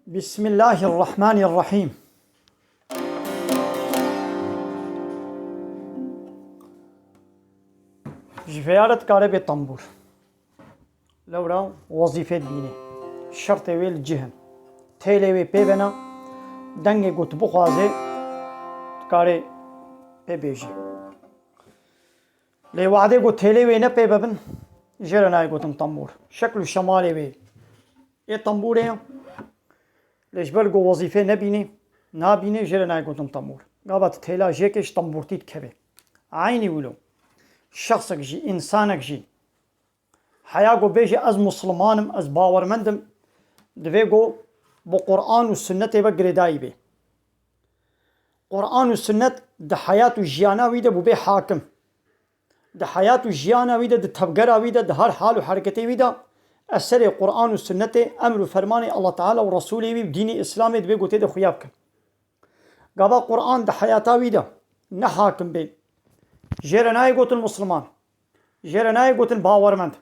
بسم الله الرحمن الرحيم. جفيارة كارب الطنبور لورا وظيفة بيني شرط ويل جهن تيلي وي بيبنا دنگي قوت بخوازي كاري بيبيجي لي وعدي قوت تيلي وي نبيبن جرناي قوتن طنبور شكله شمالي وي ايه طنبوري ليش بلقو وظيفة نابيني جرناي قوتن طنبور قابت تيلا جيكش طنبورتيت كبي عيني ولو شخصك جي انسانك جي حياقو بيجي از مسلمانم از باورمندم دويقو بقرآن والسنة بقري دايبي قرآن والسنة ده حياة الجيانا ويدا بو بي حاكم ده حياة الجيانا ويدا ده تبقرا ويدا ده هر حال وحركتي ويدا أسري قرآن والسنة أمر فرماني الله تعالى ورسوله بديني إسلامي دويقو تيدا خيابك قابا قرآن ده حياة ويدا نحاكم بي جيرناي قوت المسلمان جيرناي قوت الباورمند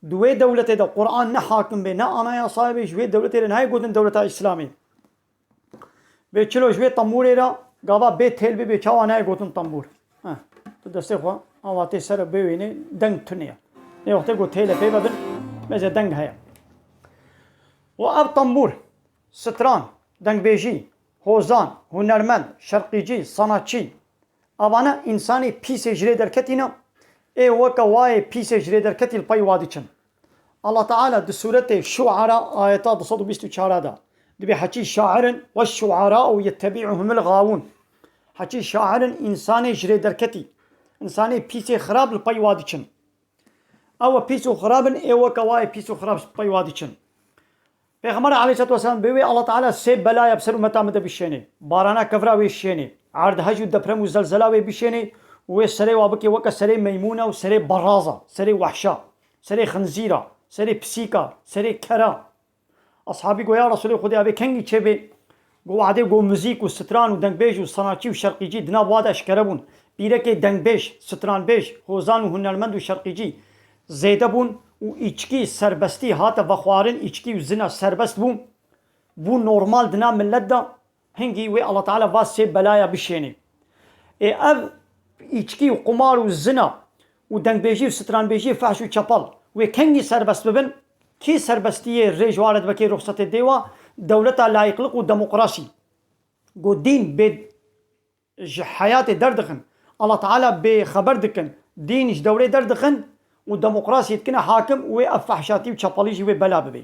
دوي دولتي ده قرآن نحاكم بي نا أنا يا صاحبي جوي دولتي نهاي قوت دولة إسلامي بيچلو جوي طنبوري را قابا بيت تيل بي بيچاوا نهاي قوت طنبور تدستي خوا آواتي سر بيويني دنگ تنيا ني وقت قوت تيل بي ببن مزي دنگ هيا واب طنبور ستران دنگ بيجي هوزان هنرمند شرقيجي صناتشي أبانا إنساني بيس جري دركتنا إيه وكا واي بيس جري دركتي الباي واديشن الله تعالى دي سورة الشعراء آيات صدو بيستو شعراء دي حكي شاعر والشعراء يتبعهم الغاوون حكي شاعر إنساني جري دركتي إنساني بيس خراب الباي واديشن أو بيسو خراب إيه وكا واي بيسو خراب الباي واديشن پیغمبر علیه الصلاة والسلام بيوي الله تعالى سيب بلايا بسر متى مدى بشيني بارانا كفرا ويشيني عرض هجو دبرم وزلزلا ويبشيني وسري وابكي وكا سري ميمونة وسري برازة سري وحشة سري خنزيرة سري بسيكا سري كرا أصحابي قو يا رسولي خدي أبي كنجي تشبي قو عدي قو موزيك وستران ودنبيج وصناعي وشرقيجي دنا وادا اشكربون بيركي دنبيج ستران بيج خوزان وهنرمند وشرقيجي زيدبون و içki serbesti hata vakharın içki و zina serbest bu normal dina millet da hengi ve Allah Teala vasse belaya bişeni ev içki و kumar و zina و dengbêjî و stranbêjî fehş û çapal ve kengi serbest bibin ki serbestiyê rêj waret vekê ruxsatê dêwa dewleta layıklık û demokrasî got dîn bê ji hayatê derdixin Allah Teala bê xeber dikin dîn ji dewrê derdixin وديمقراطية كنا حاكم وفحشاتي وشاباليجي وبلا ببي